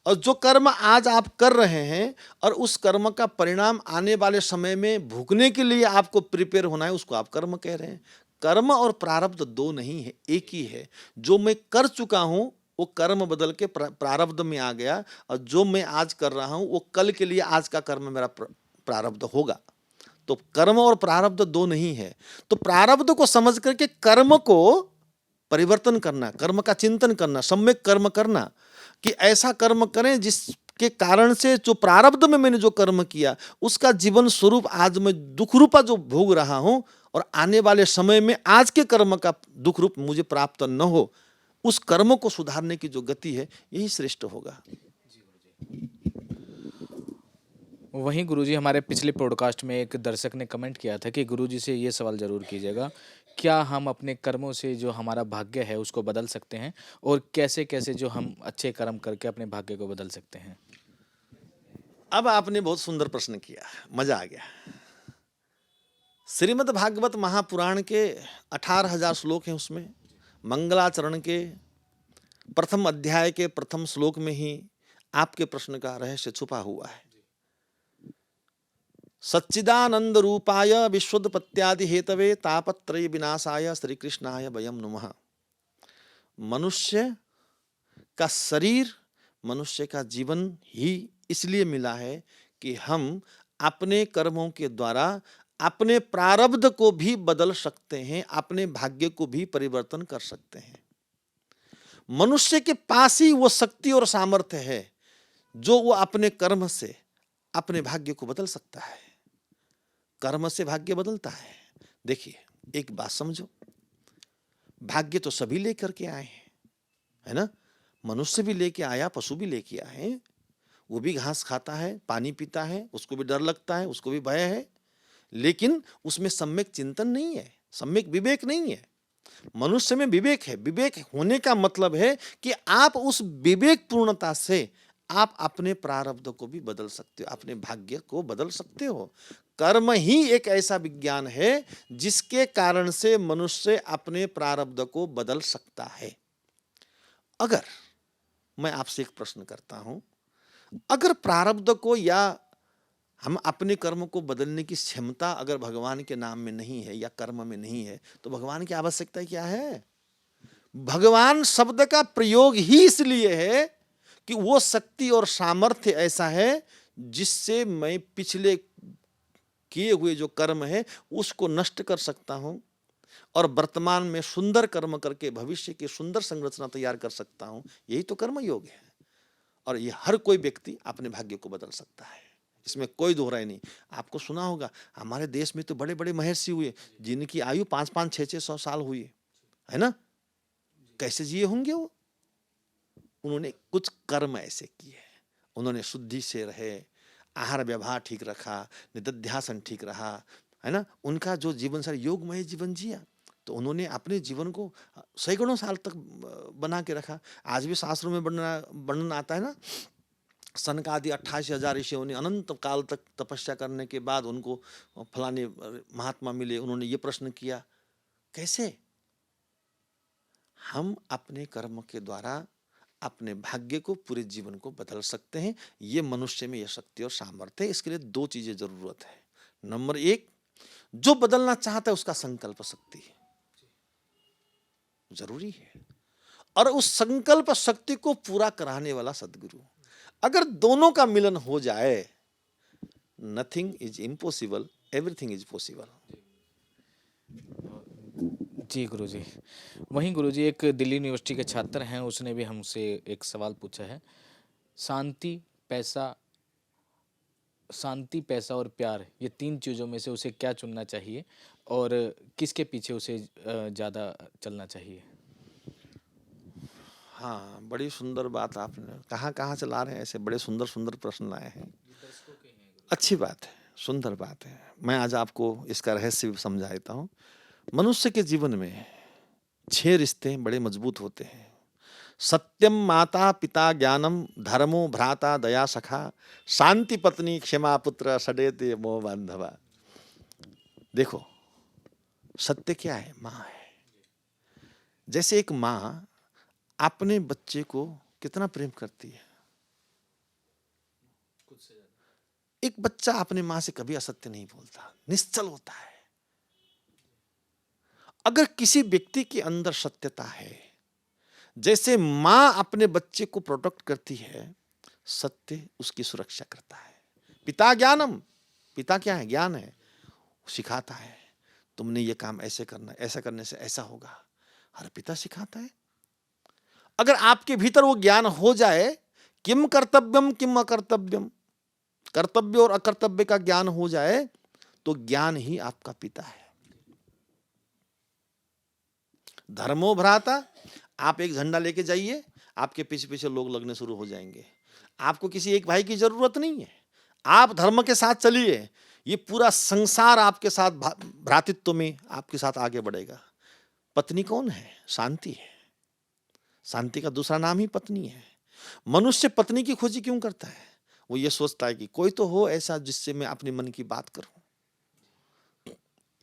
और जो कर्म आज आप कर रहे हैं और उस कर्म का परिणाम आने वाले समय में भुगतने के लिए आपको प्रिपेयर होना है उसको आप कर्म कह रहे हैं। कर्म और प्रारब्ध दो नहीं है, एक ही है। जो मैं कर चुका हूं वो कर्म बदल के प्रारब्ध में आ गया, और जो मैं आज कर रहा हूं वो कल के लिए आज का कर्म मेरा प्रारब्ध होगा। तो कर्म और प्रारब्ध दो नहीं है। तो प्रारब्ध को समझ करके कर्म को परिवर्तन करना, कर्म का चिंतन करना, सम्यक कर्म करना, कि ऐसा कर्म करें जिसके कारण से जो प्रारब्ध में मैंने जो कर्म किया उसका जीवन स्वरूप आज मैं दुख रूपा जो भोग रहा हूं और आने वाले समय में आज के कर्म का दुख रूप मुझे प्राप्त न हो, उस कर्म को सुधारने की जो गति है यही श्रेष्ठ होगा। वहीं गुरुजी हमारे पिछले पॉडकास्ट में एक दर्शक ने कमेंट किया था कि गुरुजी से ये सवाल ज़रूर कीजिएगा, क्या हम अपने कर्मों से जो हमारा भाग्य है उसको बदल सकते हैं? और कैसे-कैसे जो हम अच्छे कर्म करके अपने भाग्य को बदल सकते हैं? अब आपने बहुत सुंदर प्रश्न किया, मजा आ गया। श्रीमद् भागवत महापुराण के 18,000 श्लोक हैं, उसमें मंगलाचरण के प्रथम अध्याय के प्रथम श्लोक में ही आपके प्रश्न का रहस्य छुपा हुआ है। सच्चिदानंद रूपाय विश्वोत्पत्त्यादि हेतवे तापत्रय विनाशाय श्री कृष्णाय वयम नमः। मनुष्य का शरीर, मनुष्य का जीवन ही इसलिए मिला है कि हम अपने कर्मों के द्वारा अपने प्रारब्ध को भी बदल सकते हैं, अपने भाग्य को भी परिवर्तन कर सकते हैं। मनुष्य के पास ही वो शक्ति और सामर्थ्य है जो वो अपने कर्म से अपने भाग्य को बदल सकता है। कर्म से भाग्य बदलता है। देखिए एक बात समझो, भाग्य तो सभी लेकर के आए हैं, है ना? मनुष्य भी लेके आया, पशु भी लेके आए, वो भी घास खाता है, पानी पीता है, उसको भी डर लगता है, उसको भी भय है, लेकिन उसमें सम्यक चिंतन नहीं है, सम्यक विवेक नहीं है। मनुष्य में विवेक है। विवेक होने का मतलब है कि आप उस विवेक पूर्णता से आप अपने प्रारब्ध को भी बदल सकते हो, अपने भाग्य को बदल सकते हो। कर्म ही एक ऐसा विज्ञान है जिसके कारण से मनुष्य अपने प्रारब्ध को बदल सकता है। अगर मैं आपसे एक प्रश्न करता हूं, अगर प्रारब्ध को या हम अपने कर्म को बदलने की क्षमता अगर भगवान के नाम में नहीं है या कर्म में नहीं है, तो भगवान की आवश्यकता क्या है? भगवान शब्द का प्रयोग ही इसलिए है कि वो शक्ति और सामर्थ्य ऐसा है जिससे मैं पिछले किए हुए जो कर्म है उसको नष्ट कर सकता हूं और वर्तमान में सुंदर कर्म करके भविष्य की सुंदर संरचना तैयार कर सकता हूं। यही तो कर्म योग है और ये हर कोई व्यक्ति अपने भाग्य को बदल सकता है, इसमें कोई दोहराई नहीं। आपको सुना होगा हमारे देश में तो बड़े बड़े महर्षि हुए जिनकी आयु 5-5, 600 साल हुई है ना। कैसे जिए होंगे वो? उन्होंने कुछ कर्म ऐसे किए, उन्होंने शुद्धि से रहे, आहार व्यवहार ठीक रखा, निदिध्यासन ठीक रहा, है ना। उनका जो जीवन सारा योगमय जीवन जिया, तो उन्होंने अपने जीवन को सैकड़ों साल तक बना के रखा। आज भी शास्त्रों में वर्णन आता है ना, सनकादि 28,000 ऋषियों ने अनंत काल तक तपस्या करने के बाद उनको फलाने महात्मा मिले। उन्होंने ये प्रश्न किया, कैसे हम अपने कर्म के द्वारा अपने भाग्य को, पूरे जीवन को बदल सकते हैं। ये मनुष्य में यह शक्ति और सामर्थ्य है। इसके लिए दो चीजें जरूरत है। नंबर एक, जो बदलना चाहता है उसका संकल्प शक्ति जरूरी है, और उस संकल्प शक्ति को पूरा कराने वाला सदगुरु। अगर दोनों का मिलन हो जाए, nothing is impossible, everything is possible. जी गुरुजी। वहीं गुरुजी एक दिल्ली यूनिवर्सिटी के छात्र हैं, उसने भी हमसे एक सवाल पूछा है। शांति, पैसा और प्यार, ये 3 चीज़ों में से उसे क्या चुनना चाहिए और किसके पीछे उसे ज़्यादा चलना चाहिए? हाँ, बड़ी सुंदर बात आपने, कहाँ से ला रहे हैं ऐसे बड़े सुंदर सुंदर प्रश्न लाए हैं। अच्छी बात है, सुंदर बात है। मैं आज आपको इसका रहस्य भी समझा देता हूँ। मनुष्य के जीवन में 6 रिश्ते बड़े मजबूत होते हैं। सत्यम माता पिता ज्ञानम, धर्मो भ्राता दया सखा, शांति पत्नी क्षमा पुत्र, सडेते मोह बांधवा। देखो, सत्य क्या है? माँ है। जैसे एक माँ अपने बच्चे को कितना प्रेम करती है। एक बच्चा अपने माँ से कभी असत्य नहीं बोलता, निश्चल होता है। अगर किसी व्यक्ति के अंदर सत्यता है, जैसे माँ अपने बच्चे को प्रोटेक्ट करती है, सत्य उसकी सुरक्षा करता है। पिता ज्ञानम, पिता क्या है? ज्ञान है, सिखाता है तुमने ये काम ऐसे करना, ऐसा करने से ऐसा होगा। हर पिता सिखाता है। अगर आपके भीतर वो ज्ञान हो जाए, किम कर्तव्यम किम अकर्तव्यम, कर्तव्य और अकर्तव्य का ज्ञान हो जाए, तो ज्ञान ही आपका पिता है। धर्मो भ्राता, आप एक झंडा लेके जाइए, आपके पीछे पीछे लोग लगने शुरू हो जाएंगे। आपको किसी एक भाई की जरूरत नहीं है, आप धर्म के साथ चलिए, ये पूरा संसार आपके साथ भ्रातृत्व में आपके साथ आगे बढ़ेगा। पत्नी कौन है? शांति है। शांति का दूसरा नाम ही पत्नी है। मनुष्य पत्नी की खोजी क्यों करता है? वो ये सोचता है कि कोई तो हो ऐसा जिससे मैं अपने मन की बात करूं।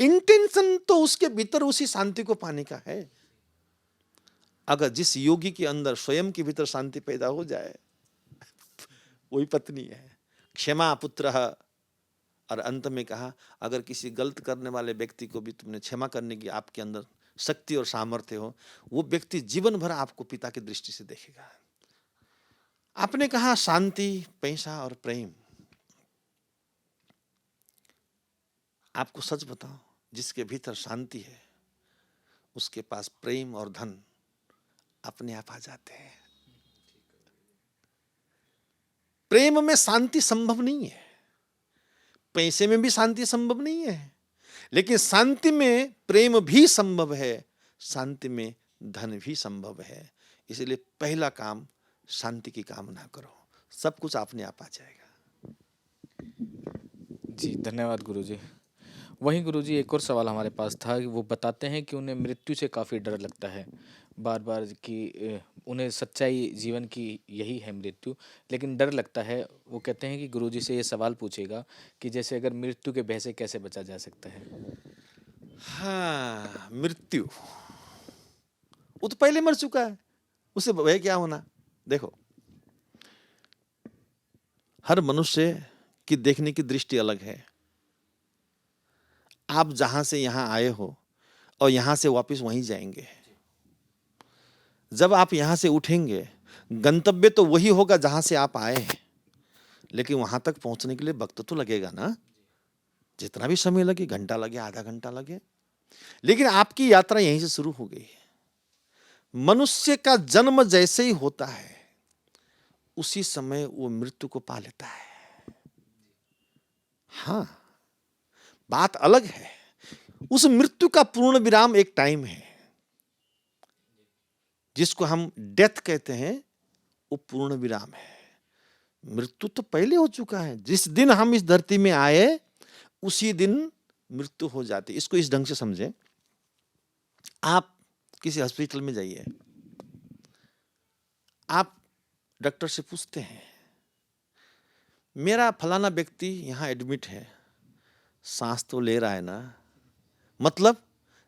इंटेंशन तो उसके भीतर उसी शांति को पाने का है। अगर जिस योगी के अंदर स्वयं के भीतर शांति पैदा हो जाए, वही पत्नी है। क्षमा पुत्र, और अंत में कहा, अगर किसी गलत करने वाले व्यक्ति को भी तुमने क्षमा करने की आपके अंदर शक्ति और सामर्थ्य हो, वो व्यक्ति जीवन भर आपको पिता की दृष्टि से देखेगा। आपने कहा शांति, पैसा और प्रेम। आपको सच बताओ, जिसके भीतर शांति है उसके पास प्रेम और धन अपने आप आ जाते हैं। प्रेम में शांति संभव नहीं है, पैसे में भी शांति संभव नहीं है, लेकिन शांति में प्रेम भी संभव है, शांति में धन भी संभव है। इसलिए पहला काम शांति की कामना करो, सब कुछ अपने आप आ जाएगा। जी, धन्यवाद गुरुजी। वहीं गुरुजी एक और सवाल हमारे पास था कि वो बताते हैं कि उन्हें मृत्यु से काफ़ी डर लगता है। बार-बार कि उन्हें सच्चाई जीवन की यही है मृत्यु, लेकिन डर लगता है। वो कहते हैं कि गुरुजी से ये सवाल पूछेगा कि जैसे अगर मृत्यु के भय से कैसे बचा जा सकता है? हाँ, मृत्यु, वो तो पहले मर चुका है, उससे भय क्या होना? देखो, हर मनुष्य की देखने की दृष्टि अलग है। आप जहां से यहां आए हो और यहां से वापस वहीं जाएंगे। जब आप यहां से उठेंगे, गंतव्य तो वही होगा जहां से आप आए हैं, लेकिन वहां तक पहुंचने के लिए वक्त तो लगेगा ना। जितना भी समय लगे, घंटा लगे, आधा घंटा लगे, लेकिन आपकी यात्रा यहीं से शुरू हो गई है। मनुष्य का जन्म जैसे ही होता है, उसी समय वो मृत्यु को पा लेता है। हाँ, बात अलग है, उस मृत्यु का पूर्ण विराम एक टाइम है, जिसको हम डेथ कहते हैं, वो पूर्ण विराम है। मृत्यु तो पहले हो चुका है। जिस दिन हम इस धरती में आए, उसी दिन मृत्यु हो जाती है। इसको इस ढंग से समझें, आप किसी हॉस्पिटल में जाइए, आप डॉक्टर से पूछते हैं, मेरा फलाना व्यक्ति यहाँ एडमिट है, सांस तो ले रहा है ना? मतलब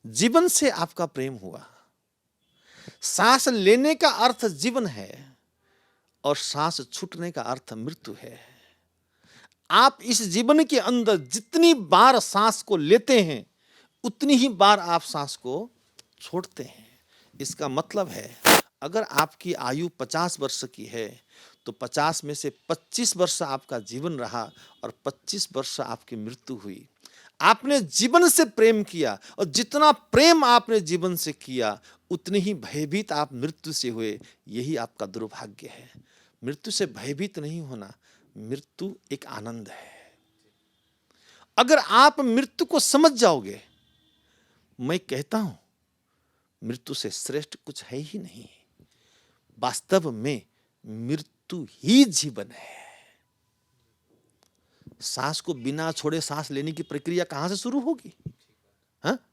जीवन से आपका प्रेम हुआ। सांस लेने का अर्थ जीवन है और सांस छूटने का अर्थ मृत्यु है। आप इस जीवन के अंदर जितनी बार सांस को लेते हैं, उतनी ही बार आप सांस को छोड़ते हैं। इसका मतलब है, अगर आपकी आयु 50 वर्ष की है, तो 50 में से 25 वर्ष आपका जीवन रहा और 25 वर्ष आपकी मृत्यु हुई। आपने जीवन से प्रेम किया, और जितना प्रेम आपने जीवन से किया, उतनी ही भयभीत आप मृत्यु से हुए। यही आपका दुर्भाग्य है। मृत्यु से भयभीत नहीं होना, मृत्यु एक आनंद है। अगर आप मृत्यु को समझ जाओगे, मैं कहता हूं, मृत्यु से श्रेष्ठ कुछ है ही नहीं। वास्तव में मृत्यु ही जीवन है। सांस को बिना छोड़े सांस लेने की प्रक्रिया कहां से शुरू होगी? हाँ?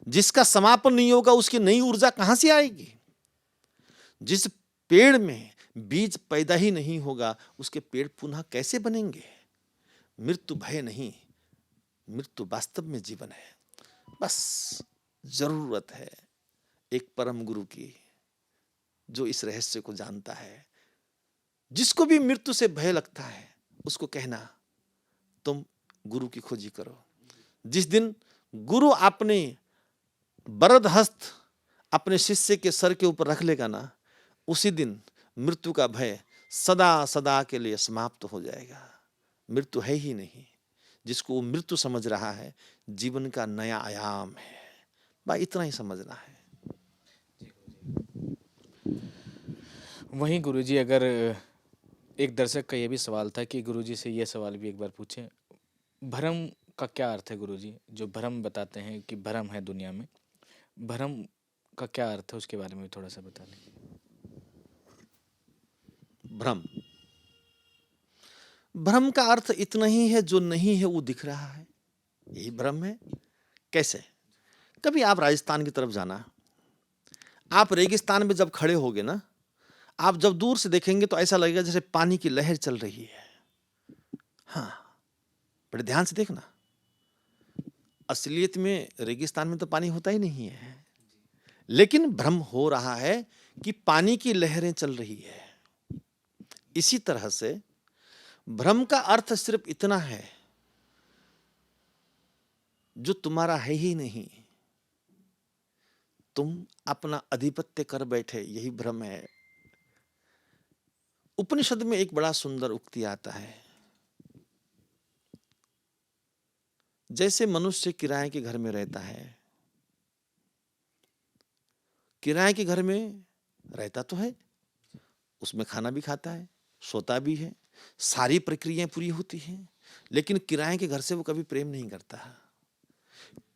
जिसका समापन नहीं होगा, उसकी नई ऊर्जा कहां से आएगी? जिस पेड़ में बीज पैदा ही नहीं होगा, उसके पेड़ पुनः कैसे बनेंगे? मृत्यु भय नहीं, मृत्यु वास्तव में जीवन है। बस जरूरत है एक परम गुरु की, जो इस रहस्य को जानता है। जिसको भी मृत्यु से भय लगता है, उसको कहना, तुम गुरु की खोजी करो। जिस दिन गुरु अपने वरद हस्त अपने शिष्य के सर के ऊपर रख लेगा ना, उसी दिन मृत्यु का भय सदा सदा के लिए समाप्त हो जाएगा। मृत्यु है ही नहीं। जिसको वो मृत्यु समझ रहा है, जीवन का नया आयाम है। बस इतना ही समझना है। वहीं गुरुजी अगर एक दर्शक का ये भी सवाल था कि गुरुजी से ये सवाल भी एक बार पूछें, भ्रम का क्या अर्थ है गुरुजी? जो भ्रम बताते हैं कि भ्रम है दुनिया में, भ्रम का क्या अर्थ है, उसके बारे में भी थोड़ा सा बता दें। भ्रम, भ्रम का अर्थ इतना ही है, जो नहीं है वो दिख रहा है, यही भ्रम है। कैसे? कभी आप राजस्थान की तरफ जाना, आप रेगिस्तान में जब खड़े होगे ना, आप जब दूर से देखेंगे तो ऐसा लगेगा जैसे पानी की लहर चल रही है। हाँ, बड़े ध्यान से देखना, असलियत में रेगिस्तान में तो पानी होता ही नहीं है, लेकिन भ्रम हो रहा है कि पानी की लहरें चल रही है। इसी तरह से भ्रम का अर्थ सिर्फ इतना है, जो तुम्हारा है ही नहीं, तुम अपना अधिपत्य कर बैठे, यही भ्रम है। उपनिषद में एक बड़ा सुंदर उक्ति आता है, जैसे मनुष्य किराए के घर में रहता है, किराए के घर में रहता तो है, उसमें खाना भी खाता है, सोता भी है, सारी प्रक्रियाएं पूरी होती हैं, लेकिन किराए के घर से वो कभी प्रेम नहीं करता।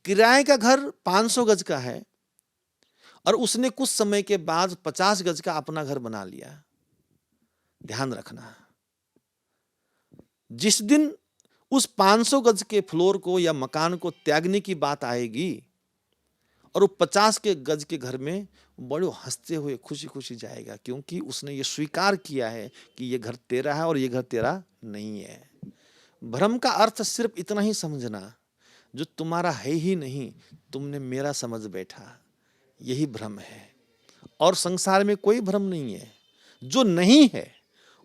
किराए का घर 500 गज का है और उसने कुछ समय के बाद 50 गज का अपना घर बना लिया। ध्यान रखना, जिस दिन उस 500 गज के फ्लोर को या मकान को त्यागने की बात आएगी और वो 50 के गज के घर में बड़े हंसते हुए खुशी खुशी जाएगा, क्योंकि उसने ये स्वीकार किया है कि ये घर तेरा है और ये घर तेरा नहीं है। भ्रम का अर्थ सिर्फ इतना ही समझना, जो तुम्हारा है ही नहीं तुमने मेरा समझ बैठा, यही भ्रम है। और संसार में कोई भ्रम नहीं है। जो नहीं है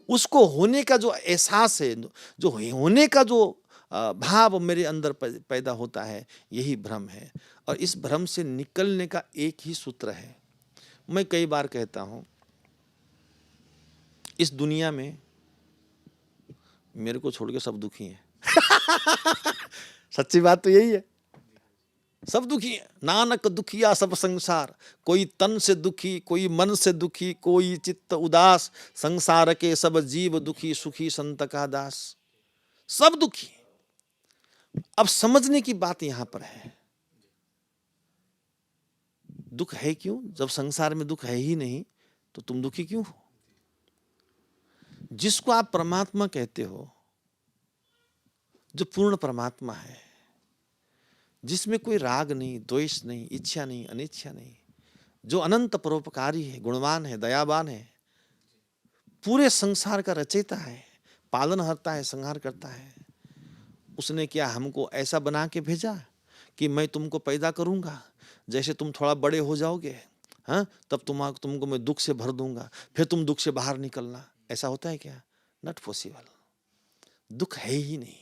उसको होने का जो एहसास है, जो होने का जो भाव मेरे अंदर पैदा होता है, यही भ्रम है। और इस भ्रम से निकलने का एक ही सूत्र है। मैं कई बार कहता हूं, इस दुनिया में मेरे को छोड़ के सब दुखी हैं। सच्ची बात तो यही है, सब दुखी है। नानक दुखिया सब संसार, कोई तन से दुखी, कोई मन से दुखी, कोई चित्त उदास, संसार के सब जीव दुखी, सुखी संत का दास। सब दुखी। अब समझने की बात यहां पर है, दुख है क्यों? जब संसार में दुख है ही नहीं तो तुम दुखी क्यों हो? जिसको आप परमात्मा कहते हो, जो पूर्ण परमात्मा है, जिसमें कोई राग नहीं, द्वेष नहीं, इच्छा नहीं, अनिच्छा नहीं, जो अनंत परोपकारी है, गुणवान है, दयावान है, पूरे संसार का रचयिता है, पालनहर्ता है, संहार करता है, उसने क्या हमको ऐसा बना के भेजा कि मैं तुमको पैदा करूंगा, जैसे तुम थोड़ा बड़े हो जाओगे, हाँ, तब तुमको मैं दुख से भर दूंगा, फिर तुम दुख से बाहर निकलना। ऐसा होता है क्या? Not possible. दुख है ही नहीं,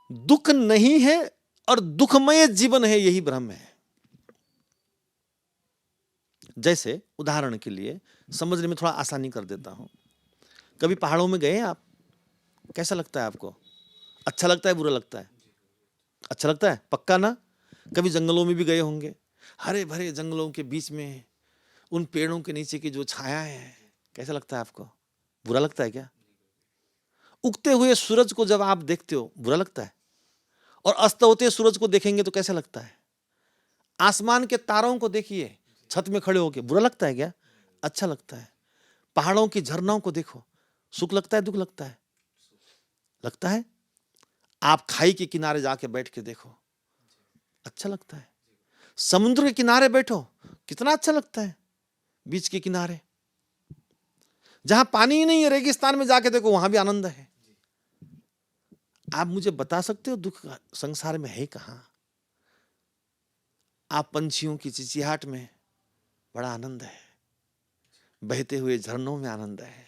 दुख नहीं है और दुखमय जीवन है, यही भ्रम है। जैसे उदाहरण के लिए समझने में थोड़ा आसानी कर देता हूं। कभी पहाड़ों में गए आप? कैसा लगता है आपको? अच्छा लगता है, बुरा लगता है? अच्छा लगता है, पक्का ना? कभी जंगलों में भी गए होंगे, हरे भरे जंगलों के बीच में उन पेड़ों के नीचे की जो छाया है, कैसा लगता है आपको? बुरा लगता है क्या? उगते हुए सूरज को जब आप देखते हो, बुरा लगता है? और अस्त होते सूरज को देखेंगे तो कैसा लगता है? आसमान के तारों को देखिए छत में खड़े होके, बुरा लगता है क्या? अच्छा लगता है। पहाड़ों की झरनाओं को देखो, सुख लगता है, दुख लगता है? लगता है। आप खाई के किनारे जाके बैठ के देखो, अच्छा लगता है। समुद्र के किनारे बैठो, कितना अच्छा लगता है। बीच के किनारे जहां पानी ही नहीं है, रेगिस्तान में जाके देखो, वहां भी आनंद है। आप मुझे बता सकते हो दुख संसार में है कहां? आप पंछियों की चिचिहाट में बड़ा आनंद है, बहते हुए झरनों में आनंद है,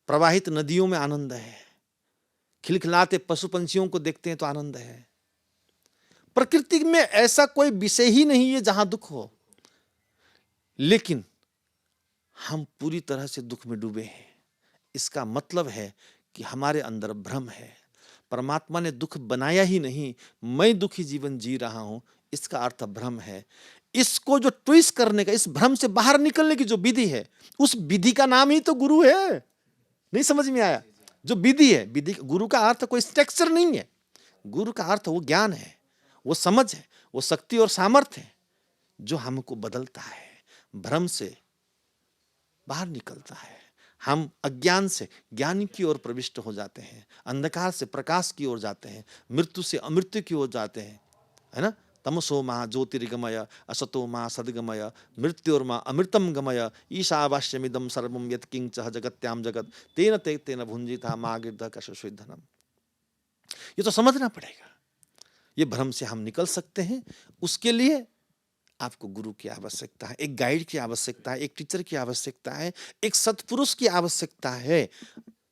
प्रवाहित नदियों में आनंद है, खिलखिलाते पशु पंछियों को देखते हैं तो आनंद है। प्रकृति में ऐसा कोई विषय ही नहीं है जहां दुख हो, लेकिन हम पूरी तरह से दुख में डूबे हैं। इसका मतलब है कि हमारे अंदर भ्रम है। परमात्मा ने दुख बनाया ही नहीं, मैं दुखी जीवन जी रहा हूं, इसका अर्थ भ्रम है। इसको जो ट्विस्ट करने का, इस भ्रम से बाहर निकलने की जो विधि है, उस विधि का नाम ही तो गुरु है। नहीं समझ में आया? जो विधि है, विधि, गुरु का अर्थ कोई स्ट्रक्चर नहीं है। गुरु का अर्थ वो ज्ञान है, वो समझ है, वो शक्ति और सामर्थ्य है, जो हमको बदलता है, भ्रम से बाहर निकलता है। हम अज्ञान से ज्ञान की ओर प्रविष्ट हो जाते हैं, अंधकार से प्रकाश की ओर जाते हैं, मृत्यु से अमृत्यु की ओर जाते हैं, है ना? तमसो मां ज्योतिर्गमय, असतो मां सद्गमय, मृत्योर्मा अमृतम गमय, ईशावास्यमिदं सर्वं यत्किंच जगत्याम जगत तेन ते तेन भुंजिता मां गिर्ध कशुधनम। ये तो समझना पड़ेगा। ये भ्रम से हम निकल सकते हैं, उसके लिए आपको गुरु की आवश्यकता है, एक गाइड की आवश्यकता है, एक टीचर की आवश्यकता है, एक सत्पुरुष की आवश्यकता है।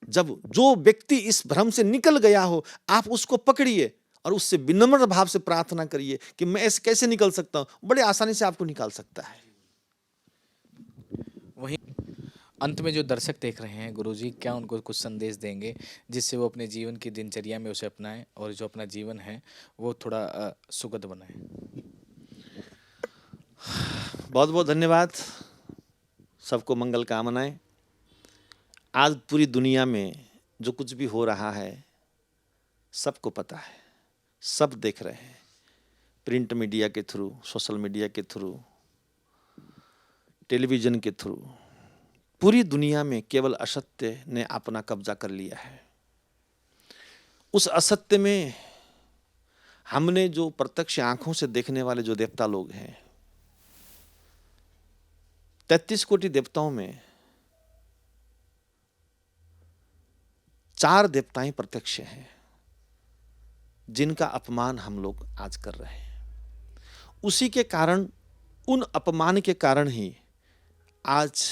जब जो व्यक्ति इस भ्रम से निकल गया हो, आप उसको पकड़िए और उससे विनम्र भाव से प्रार्थना करिए कि मैं ऐसे कैसे निकल सकता हूं। बड़े आसानी से आपको निकाल सकता है। वहीं अंत में जो दर्शक देख रहे हैं गुरुजी, क्या उनको कुछ संदेश देंगे जिससे वो अपने जीवन की दिनचर्या में उसे अपनाएं और जो अपना जीवन है वो थोड़ा सुखद बनाएं? बहुत बहुत धन्यवाद। सबको मंगल कामनाएं। आज पूरी दुनिया में जो कुछ भी हो रहा है, सबको पता है, सब देख रहे हैं। प्रिंट मीडिया के थ्रू, सोशल मीडिया के थ्रू, टेलीविज़न के थ्रू पूरी दुनिया में केवल असत्य ने अपना कब्जा कर लिया है। उस असत्य में हमने जो प्रत्यक्ष आंखों से देखने वाले जो देवता लोग हैं, 33 कोटि देवताओं में 4 देवताएं प्रत्यक्ष हैं, जिनका अपमान हम लोग आज कर रहे हैं। उसी के कारण, उन अपमान के कारण ही आज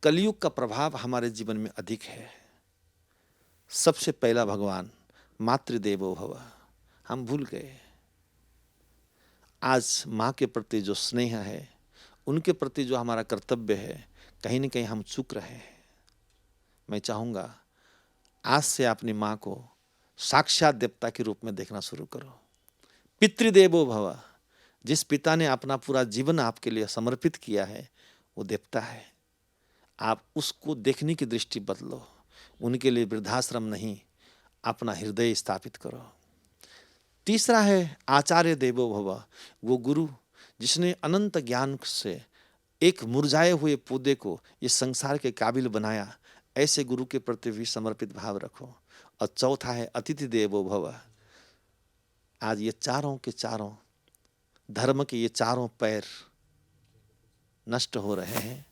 कलयुग का प्रभाव हमारे जीवन में अधिक है। सबसे पहला भगवान मातृदेवो भव, हम भूल गए। आज माँ के प्रति जो स्नेह है, उनके प्रति जो हमारा कर्तव्य है, कहीं न कहीं हम चूक रहे हैं। मैं चाहूँगा आज से अपनी माँ को साक्षात देवता के रूप में देखना शुरू करो। पितृदेवो भव, जिस पिता ने अपना पूरा जीवन आपके लिए समर्पित किया है, वो देवता है। आप उसको देखने की दृष्टि बदलो। उनके लिए वृद्धाश्रम नहीं, अपना हृदय स्थापित करो। तीसरा है आचार्य देवो भव, वो गुरु जिसने अनंत ज्ञान से एक मुरझाए हुए पौधे को इस संसार के काबिल बनाया, ऐसे गुरु के प्रति भी समर्पित भाव रखो। और चौथा है अतिथि देवो भव। आज ये चारों के चारों धर्म के ये चारों पैर नष्ट हो रहे हैं।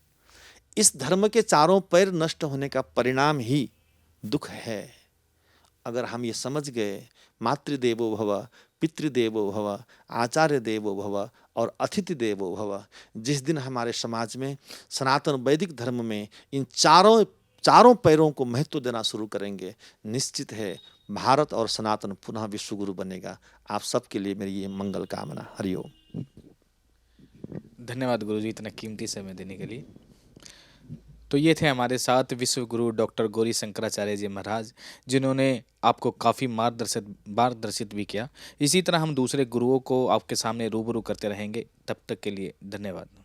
इस धर्म के चारों पैर नष्ट होने का परिणाम ही दुख है। अगर हम ये समझ गए, मातृदेवो भव, पितृदेवो भव, आचार्य देवो भव और अतिथि देवो भव, जिस दिन हमारे समाज में सनातन वैदिक धर्म में इन चारों पैरों को महत्व देना शुरू करेंगे, निश्चित है भारत और सनातन पुनः विश्वगुरु बनेगा। आप सबके लिए मेरी ये मंगल कामना। हरिओम। धन्यवाद गुरुजी इतना कीमती समय देने के लिए। तो ये थे हमारे साथ विश्व गुरु डॉक्टर गौरी शंकराचार्य जी महाराज, जिन्होंने आपको काफ़ी मार्गदर्शित भी किया। इसी तरह हम दूसरे गुरुओं को आपके सामने रूबरू करते रहेंगे। तब तक के लिए धन्यवाद।